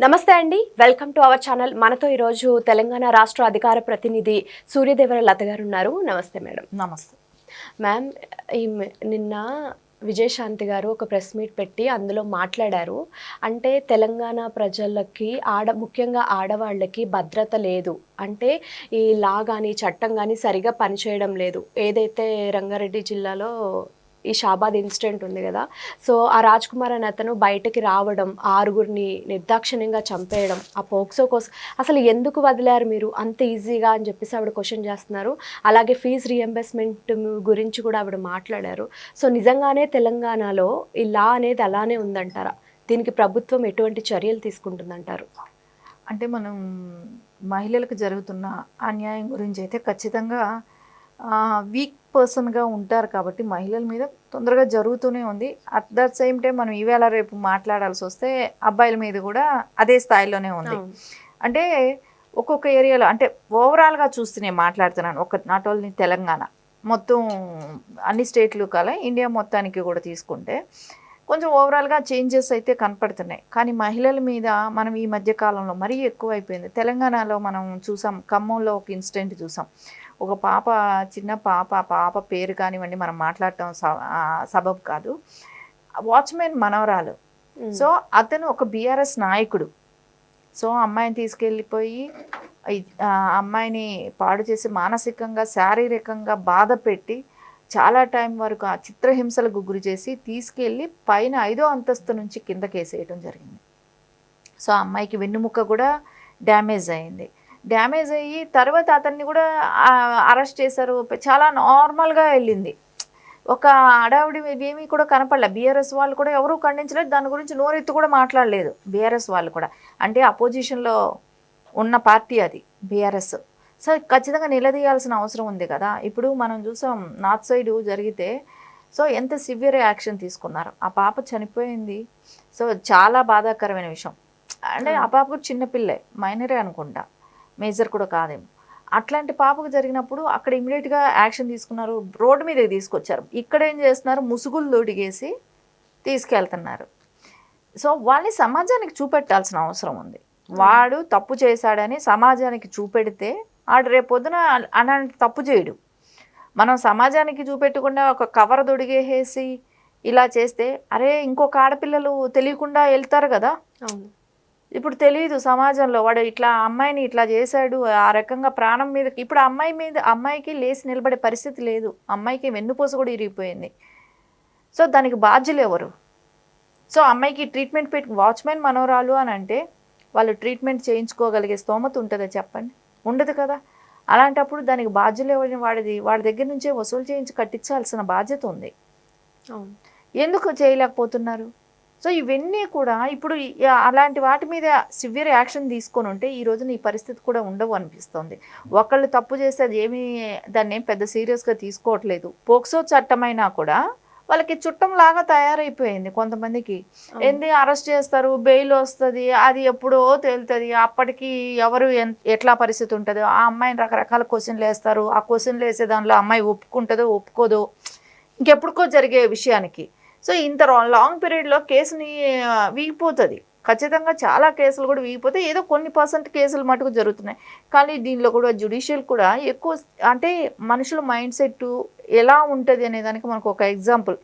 నమస్తే అండి, welcome to our channel. మనతో ఈరోజు తెలంగాణ రాష్ట్ర అధికార ప్రతినిధి సూర్యదేవర లత గారు ఉన్నారు. నమస్తే మేడం. నమస్తే మ్యామ్, నిన్న విజయశాంతి గారు ఒక ప్రెస్ మీట్ పెట్టి అందులో మాట్లాడారు. అంటే తెలంగాణ ప్రజలకి ముఖ్యంగా ఆడవాళ్ళకి భద్రత లేదు, అంటే ఈ లా కానీ చట్టం కానీ సరిగా పనిచేయడం లేదు. ఏదైతే రంగారెడ్డి జిల్లాలో ఈ షాబాద్ ఇన్సిడెంట్ ఉంది కదా, సో ఆ రాజ్ కుమార్ అనే అతను బయటకి రావడం, ఆరుగురిని నిర్దాక్షిణ్యంగా చంపేయడం, ఆ పోక్సో కోసం అసలు ఎందుకు వదిలారు మీరు అంత ఈజీగా అని చెప్పేసి ఆవిడ క్వశ్చన్ చేస్తున్నారు. అలాగే ఫీజు రీఎంబర్స్మెంట్ గురించి కూడా ఆవిడ మాట్లాడారు. సో నిజంగానే తెలంగాణలో ఈ లా అనేది అలానే ఉందంటారా? దీనికి ప్రభుత్వం ఎటువంటి చర్యలు తీసుకుంటుందంటారు? అంటే మనం మహిళలకు జరుగుతున్న అన్యాయం గురించి అయితే ఖచ్చితంగా వీక్ పర్సన్గా ఉంటారు కాబట్టి మహిళల మీద తొందరగా జరుగుతూనే ఉంది. అట్ ద సేమ్ టైం మనం ఈవేళ రేపు మాట్లాడాల్సి వస్తే అబ్బాయిల మీద కూడా అదే స్థాయిలోనే ఉంది. అంటే ఒక్కొక్క ఏరియాలో అంటే ఓవరాల్గా చూస్తే నేను మాట్లాడుతున్నాను, ఒక నాట్ ఓన్లీ తెలంగాణ, మొత్తం అన్ని స్టేట్లు కల ఇండియా మొత్తానికి కూడా తీసుకుంటే కొంచెం ఓవరాల్గా చేంజెస్ అయితే కనపడుతున్నాయి. కానీ మహిళల మీద మనం ఈ మధ్య కాలంలో మరీ ఎక్కువైపోయింది. తెలంగాణలో మనం చూసాం, ఖమ్మంలో ఒక ఇన్సిడెంట్ చూసాం. ఒక పాప, చిన్న పాప పేరు కానివ్వండి మనం మాట్లాడటం సబబు కాదు, వాచ్మెన్ మనవరాలు. సో అతను ఒక బీఆర్ఎస్ నాయకుడు. సో అమ్మాయిని తీసుకెళ్ళిపోయి అమ్మాయిని పాడు చేసి మానసికంగా శారీరకంగా బాధ పెట్టి చాలా టైం వరకు ఆ చిత్రహింసలకు గురి చేసి తీసుకెళ్ళి పైన 5వ అంతస్తు నుంచి కిందకేసేయడం జరిగింది. సో అమ్మాయికి వెన్నుముక్క కూడా డ్యామేజ్ అయింది. డ్యామేజ్ అయ్యి తర్వాత అతన్ని కూడా అరెస్ట్ చేశారు. చాలా నార్మల్గా వెళ్ళింది. ఒక అడావిడి ఏమీ కూడా కనపడలే. బీఆర్ఎస్ వాళ్ళు కూడా ఎవరూ ఖండించలేదు, దాని గురించి నోరెత్తి కూడా మాట్లాడలేదు బీఆర్ఎస్ వాళ్ళు కూడా. అంటే అపోజిషన్లో ఉన్న పార్టీ అది బీఆర్ఎస్. సో ఖచ్చితంగా నిలదీయాల్సిన అవసరం ఉంది కదా. ఇప్పుడు మనం చూసాం నార్త్ సైడ్ జరిగితే సో ఎంత సివియర్ యాక్షన్ తీసుకున్నారు. ఆ పాప చనిపోయింది. సో చాలా బాధాకరమైన విషయం. అంటే ఆ పాపకు చిన్నపిల్లే, మైనరే అనుకుంటా, మేజర్ కూడా కాదేమో. అట్లాంటి పాపకు జరిగినప్పుడు అక్కడ ఇమీడియట్గా యాక్షన్ తీసుకున్నారు, రోడ్డు మీదకి తీసుకొచ్చారు. ఇక్కడ ఏం చేస్తున్నారు, ముసుగులు తొడిగేసి తీసుకెళ్తున్నారు. సో వాళ్ళని సమాజానికి చూపెట్టాల్సిన అవసరం ఉంది. వాడు తప్పు చేశాడని సమాజానికి చూపెడితే ఆడు రేపొద్దున అలాంటి తప్పు చేయడు. మనం సమాజానికి చూపెట్టకుండా ఒక కవర్ దొడిగేసి ఇలా చేస్తే అరే ఇంకొక ఆడపిల్లలు తెలియకుండా వెళ్తారు కదా. ఇప్పుడు తెలియదు సమాజంలో, వాడు ఇట్లా అమ్మాయిని ఇట్లా చేశాడు, ఆ రకంగా ప్రాణం మీద. ఇప్పుడు అమ్మాయికి లేచి నిలబడే పరిస్థితి లేదు, అమ్మాయికి వెన్నుపూస కూడా ఇరిగిపోయింది. సో దానికి బాధ్యులు ఎవరు? సో అమ్మాయికి ట్రీట్మెంట్ పెట్టి వాచ్మెన్ మనోరాలు అని అంటే వాళ్ళు ట్రీట్మెంట్ చేయించుకోగలిగే స్తోమత ఉంటుందా చెప్పండి? ఉండదు కదా. అలాంటప్పుడు దానికి బాధ్యులు ఎవరిని? వాడి దగ్గర నుంచే వసూలు చేయించి కట్టించాల్సిన బాధ్యత ఉంది. ఎందుకు చేయలేకపోతున్నారు? సో ఇవన్నీ కూడా ఇప్పుడు అలాంటి వాటి మీద సివియర్ యాక్షన్ తీసుకొని ఉంటే ఈ రోజున ఈ పరిస్థితి కూడా ఉండవు అనిపిస్తుంది. ఒకళ్ళు తప్పు చేస్తే అది దాన్ని ఏం పెద్ద సీరియస్గా తీసుకోవట్లేదు. పోక్సో చట్టమైనా కూడా వాళ్ళకి చుట్టంలాగా తయారైపోయింది కొంతమందికి. ఏంది అరెస్ట్ చేస్తారు, బెయిల్ వస్తుంది, అది ఎప్పుడో తేలుతుంది. అప్పటికి ఎవరు ఎట్లా పరిస్థితి ఉంటుందో ఆ అమ్మాయిని రకరకాల క్వశ్చన్లు వేస్తారు. ఆ క్వశ్చన్లు వేసే దానిలో అమ్మాయి ఒప్పుకుంటుందో ఒప్పుకోదో ఇంకెప్పుడుకో జరిగే విషయానికి. సో ఇంత లాంగ్ పీరియడ్లో కేసుని వీగిపోతుంది. ఖచ్చితంగా చాలా కేసులు కూడా వీగిపోతే ఏదో కొన్ని % కేసులు మటుకు జరుగుతున్నాయి. కానీ దీనిలో కూడా జ్యుడిషియల్ కూడా ఎక్కువ, అంటే మనుషుల మైండ్ సెట్ ఎలా ఉంటుంది అనే దానికి మనకు ఒక ఎగ్జాంపుల్.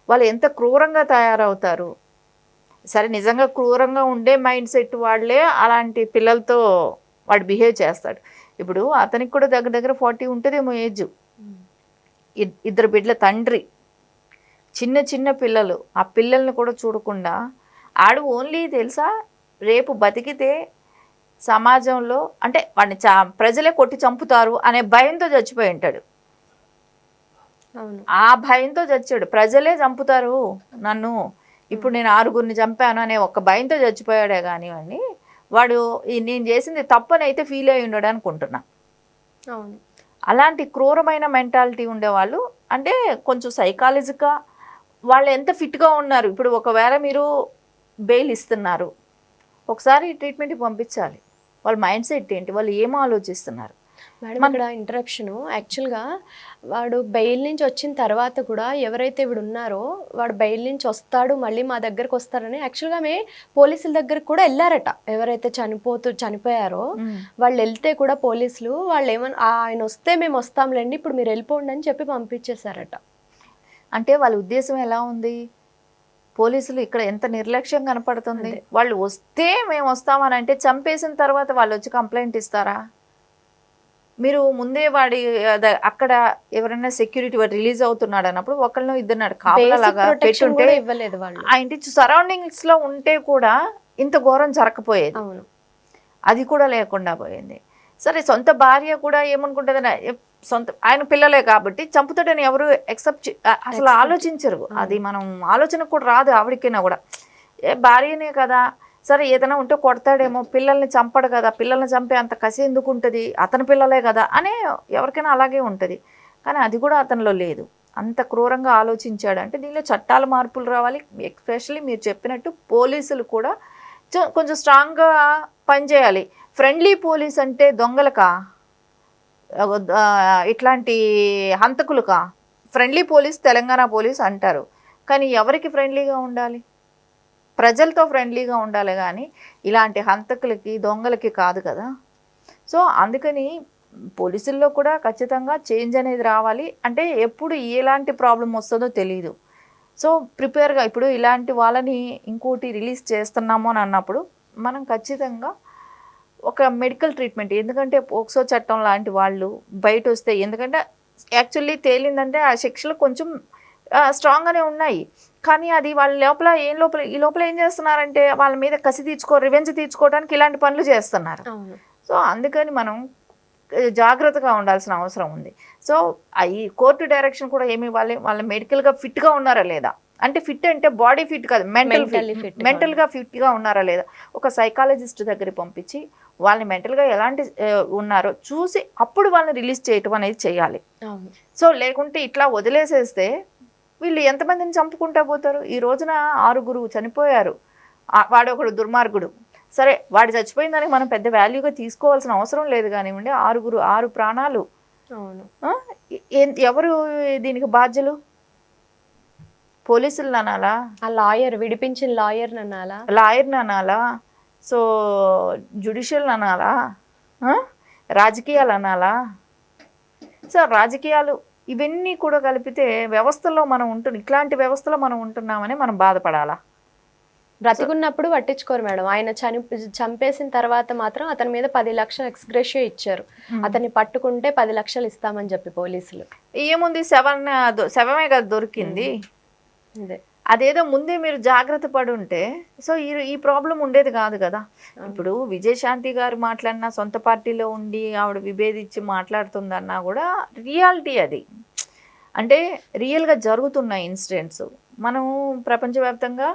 వాళ్ళు ఎంత క్రూరంగా తయారవుతారు. సరే నిజంగా క్రూరంగా ఉండే మైండ్ సెట్ వాళ్ళే అలాంటి పిల్లలతో వాడు బిహేవ్ చేస్తాడు. ఇప్పుడు అతనికి కూడా దగ్గర దగ్గర 40 ఉంటుందేమో ఏజ్. 2 బిడ్డల తండ్రి, చిన్న పిల్లలు. ఆ పిల్లల్ని కూడా చూడకుండా ఆడు ఓన్లీ తెలుసా రేపు బతికితే సమాజంలో అంటే వాడిని ప్రజలే కొట్టి చంపుతారు అనే భయంతో చచ్చిపోయి ఉంటాడు. ఆ భయంతో చచ్చాడు. ప్రజలే చంపుతారు నన్ను, ఇప్పుడు నేను 6గురిని చంపాను అనే ఒక భయంతో చచ్చిపోయాడే కానివ్వండి. వాడు నేను చేసింది తప్పని అయితే ఫీల్ అయ్యి ఉండడు అనుకుంటున్నా. అలాంటి క్రూరమైన మెంటాలిటీ ఉండేవాళ్ళు అంటే కొంచెం సైకాలజీగా వాళ్ళు ఎంత ఫిట్గా ఉన్నారు. ఇప్పుడు ఒకవేళ మీరు బెయిల్ ఇస్తున్నారు, ఒకసారి ట్రీట్మెంట్కి పంపించాలి. వాళ్ళ మైండ్ సెట్ ఏంటి, వాళ్ళు ఏం ఆలోచిస్తున్నారు. మేడం ఇక్కడ ఇంటరప్షన్, యాక్చువల్గా వాడు బెయిల్ నుంచి వచ్చిన తర్వాత కూడా ఎవరైతే వీడు ఉన్నారో వాడు బెయిల్ నుంచి వస్తాడు మళ్ళీ మా దగ్గరకు వస్తారని యాక్చువల్గా పోలీసుల దగ్గరకు కూడా వెళ్ళారట. ఎవరైతే చనిపోయారో వాళ్ళు వెళ్తే కూడా పోలీసులు వాళ్ళు ఆయన వస్తే మేము వస్తాంలేండి ఇప్పుడు మీరు వెళ్ళిపోండి అని చెప్పి పంపించేశారట. అంటే వాళ్ళ ఉద్దేశం ఎలా ఉంది? పోలీసులు ఇక్కడ ఎంత నిర్లక్ష్యం కనపడుతుంది. వాళ్ళు వస్తే మేము వస్తామని అంటే చంపేసిన తర్వాత వాళ్ళు వచ్చి కంప్లైంట్ ఇస్తారా? మీరు ముందే వాడి అక్కడ ఎవరైనా సెక్యూరిటీ వాడు రిలీజ్ అవుతున్నాడు అన్నప్పుడు ఒకళ్ళను ఇద్దరు కాపలాగా పెట్టుంటే ఇవ్వలేదు వాళ్ళు. ఆ ఇంటి సరౌండింగ్స్ లో ఉంటే కూడా ఇంత ఘోరం జరగపోయేది. అవును, అది కూడా లేకుండా పోయింది. సరే సొంత భార్య కూడా ఏమనుకుంటుంది, సొంత ఆయన పిల్లలే కాబట్టి చంపుతాడని ఎవరు అసలు ఆలోచించరు. అది మనం ఆలోచనకు కూడా రాదు ఆవిడకైనా కూడా. భార్యనే కదా, సరే ఏదైనా ఉంటే కొడతాడేమో, పిల్లల్ని చంపడు కదా, పిల్లల్ని చంపే అంత కసి ఎందుకు ఉంటుంది, అతని పిల్లలే కదా అనే ఎవరికైనా అలాగే ఉంటుంది. కానీ అది కూడా అతనిలో లేదు. అంత క్రూరంగా ఆలోచించాడు అంటే దీనిలో చట్టాల మార్పులు రావాలి. ఎస్పెషల్లీ మీరు చెప్పినట్టు పోలీసులు కూడా కొంచెం స్ట్రాంగ్గా పనిచేయాలి. ఫ్రెండ్లీ పోలీస్ అంటే దొంగలకా, ఇట్లాంటి హంతకులుకా ఫ్రెండ్లీ పోలీస్ తెలంగాణ పోలీస్ అంటారు. కానీ ఎవరికి ఫ్రెండ్లీగా ఉండాలి? ప్రజలతో ఫ్రెండ్లీగా ఉండాలి కానీ ఇలాంటి హంతకులకి దొంగలకి కాదు కదా. సో అందుకని పోలీసుల్లో కూడా ఖచ్చితంగా చేంజ్ అనేది రావాలి. అంటే ఎప్పుడు ఎలాంటి ప్రాబ్లం వస్తుందో తెలియదు. సో ప్రిపేర్గా ఇప్పుడు ఇలాంటి వాళ్ళని ఇంకోటి రిలీజ్ చేస్తున్నాము అని అన్నప్పుడు మనం ఖచ్చితంగా ఒక మెడికల్ ట్రీట్మెంట్, ఎందుకంటే పోక్సో చట్టం లాంటి వాళ్ళు బయట వస్తే, ఎందుకంటే యాక్చువల్లీ తేలిందంటే ఆ శిక్షలు కొంచెం స్ట్రాంగ్గానే ఉన్నాయి. కానీ అది వాళ్ళ ఈ లోపల ఏం చేస్తున్నారంటే వాళ్ళ మీద రివెంజ్ తీర్చుకోవడానికి ఇలాంటి పనులు చేస్తున్నారు. సో అందుకని మనం జాగ్రత్తగా ఉండాల్సిన అవసరం ఉంది. సో ఈ కోర్టు డైరెక్షన్ కూడా ఏమి ఇవ్వాలి, వాళ్ళ మెడికల్గా ఫిట్గా ఉన్నారా లేదా, అంటే ఫిట్ అంటే బాడీ ఫిట్ కాదు, మెంటల్గా ఫిట్గా ఉన్నారా లేదా, ఒక సైకాలజిస్ట్ దగ్గర పంపించి వాళ్ళని మెంటల్గా ఎలాంటి ఉన్నారో చూసి అప్పుడు వాళ్ళని రిలీజ్ చేయటం అనేది చేయాలి. సో లేకుంటే ఇట్లా వదిలేసేస్తే వీళ్ళు ఎంతమందిని చంపుకుంటా పోతారు. ఈ రోజున 6 చనిపోయారు, వాడు ఒకడు దుర్మార్గుడు. సరే వాడు చచ్చిపోయిందని మనం పెద్ద వాల్యూగా తీసుకోవాల్సిన అవసరం లేదు కానివ్వండి. 6 ప్రాణాలు, ఎవరు దీనికి బాధ్యులు? పోలీసులు అనాలా, ఆ లాయర్ విడిపించిన లాయర్ని అనాలా, సో జ్యుడిషియల్ అనాలా, రాజకీయాలు అనాలా? సో రాజకీయాలు ఇవన్నీ కూడా కలిపితే వ్యవస్థలో మనం ఇట్లాంటి వ్యవస్థలో మనం ఉంటున్నామని మనం బాధపడాలా? బ్రతికున్నప్పుడు పట్టించుకోరు మేడం. ఆయన చంపేసిన తర్వాత మాత్రం అతని మీద 10 లక్షలు ఎక్స్గ్రేషియో ఇచ్చారు. అతన్ని పట్టుకుంటే 10 లక్షలు ఇస్తామని చెప్పి పోలీసులు. ఏముంది, శవమే కదా దొరికింది. అదేదో ముందే మీరు జాగ్రత్త పడి ఉంటే సో ఈ ప్రాబ్లం ఉండేది కాదు కదా. ఇప్పుడు విజయశాంతి గారు మాట్లాడినా, సొంత పార్టీలో ఉండి ఆవిడ విభేదించి మాట్లాడుతుందన్నా కూడా రియాలిటీ అది. అంటే రియల్గా జరుగుతున్న ఇన్సిడెంట్స్ మనం ప్రపంచవ్యాప్తంగా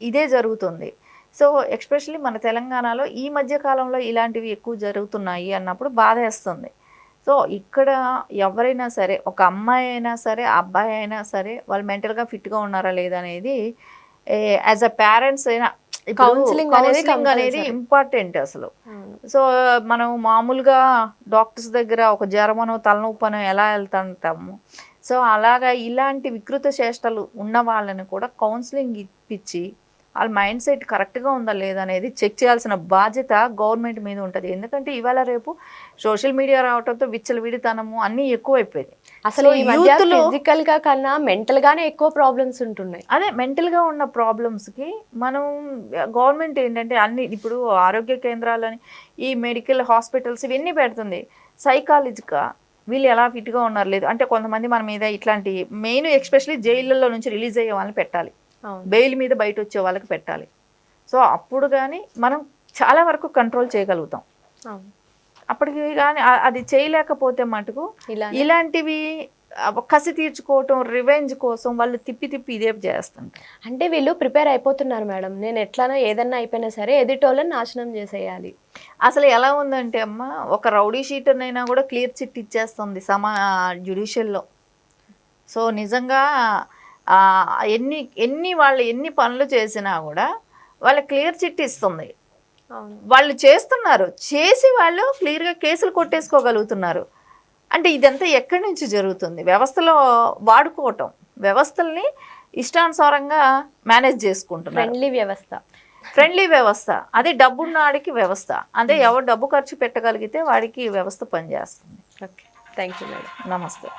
ఇదే జరుగుతుంది. సో ఎస్పెషల్లీ మన తెలంగాణలో ఈ మధ్య కాలంలో ఇలాంటివి ఎక్కువ జరుగుతున్నాయి అన్నప్పుడు బాధేస్తుంది. సో ఇక్కడ ఎవరైనా సరే, ఒక అమ్మాయి అయినా సరే, అబ్బాయి అయినా సరే, వాళ్ళు మెంటల్గా ఫిట్గా ఉన్నారా లేదా అనేది యాజ్ అ పేరెంట్స్ అయినా కౌన్సిలింగ్ అనేది ఇంపార్టెంట్ అసలు. సో మనం మామూలుగా డాక్టర్స్ దగ్గర ఒక జ్వరమనో తలనొప్పనో ఎలా వెళ్తుంటాము, సో అలాగా ఇలాంటి వికృత చేష్టలు ఉన్న వాళ్ళని కూడా కౌన్సిలింగ్ ఇప్పించి వాళ్ళ మైండ్ సెట్ కరెక్ట్గా ఉందా లేదా అనేది చెక్ చేయాల్సిన బాధ్యత గవర్నమెంట్ మీద ఉంటుంది. ఎందుకంటే ఇవాళ రేపు సోషల్ మీడియా రావడంతో విచ్చలవిడితనము అన్నీ ఎక్కువైపోయింది. అసలు ఫిజికల్ గా కన్నా మెంటల్ గానే ఎక్కువ ప్రాబ్లమ్స్ ఉంటున్నాయి. అదే మెంటల్గా ఉన్న ప్రాబ్లమ్స్కి మనం గవర్నమెంట్ ఏంటంటే అన్ని ఇప్పుడు ఆరోగ్య కేంద్రాలని, ఈ మెడికల్ హాస్పిటల్స్ ఇవన్నీ పెడుతుంది. సైకాలజిగా వీళ్ళు ఎలా ఫిట్గా ఉన్నారు లేదు అంటే కొంతమంది మన మీద ఇట్లాంటి మెయిన్ ఎస్పెషల్లీ జైళ్ళల్లో నుంచి రిలీజ్ అయ్యే వాళ్ళని పెట్టాలి, బెయిల్ మీద బయట వచ్చే వాళ్ళకి పెట్టాలి. సో అప్పుడు కానీ మనం చాలా వరకు కంట్రోల్ చేయగలుగుతాం. అప్పటికి కానీ అది చేయలేకపోతే మటుకు ఇలాంటివి కసి తీర్చుకోవటం, రివెంజ్ కోసం వాళ్ళు తిప్పి ఇదే చేస్తుంటారు. అంటే వీళ్ళు ప్రిపేర్ అయిపోతున్నారు మేడం, నేను ఎట్లానో ఏదన్నా అయిపోయినా సరే ఎదుటోళ్ళని నాశనం చేసేయాలి. అసలు ఎలా ఉందంటే అమ్మ, ఒక రౌడీ షీటర్నైనా కూడా క్లియర్ చిట్ ఇచ్చేస్తుంది జ్యుడిషియల్లో. సో నిజంగా ఎన్ని వాళ్ళు ఎన్ని పనులు చేసినా కూడా వాళ్ళ క్లియర్ చిట్ ఇస్తుంది. అవును. వాళ్ళు చేస్తున్నారు, చేసి వాళ్ళు క్లియర్గా కేసులు కొట్టేసుకోగలుగుతున్నారు. అంటే ఇదంతా ఎక్కడి నుంచి జరుగుతుంది? వ్యవస్థలో వాడుకోవటం, వ్యవస్థల్ని ఇష్టానుసారంగా మేనేజ్ చేసుకుంటున్నారు. ఫ్రెండ్లీ వ్యవస్థ, అది డబ్బున్నాడికి వ్యవస్థ. అదే ఎవరు డబ్బు ఖర్చు పెట్టగలిగితే వాడికి వ్యవస్థ పనిచేస్తుంది. Okay, thank you madam. నమస్తే.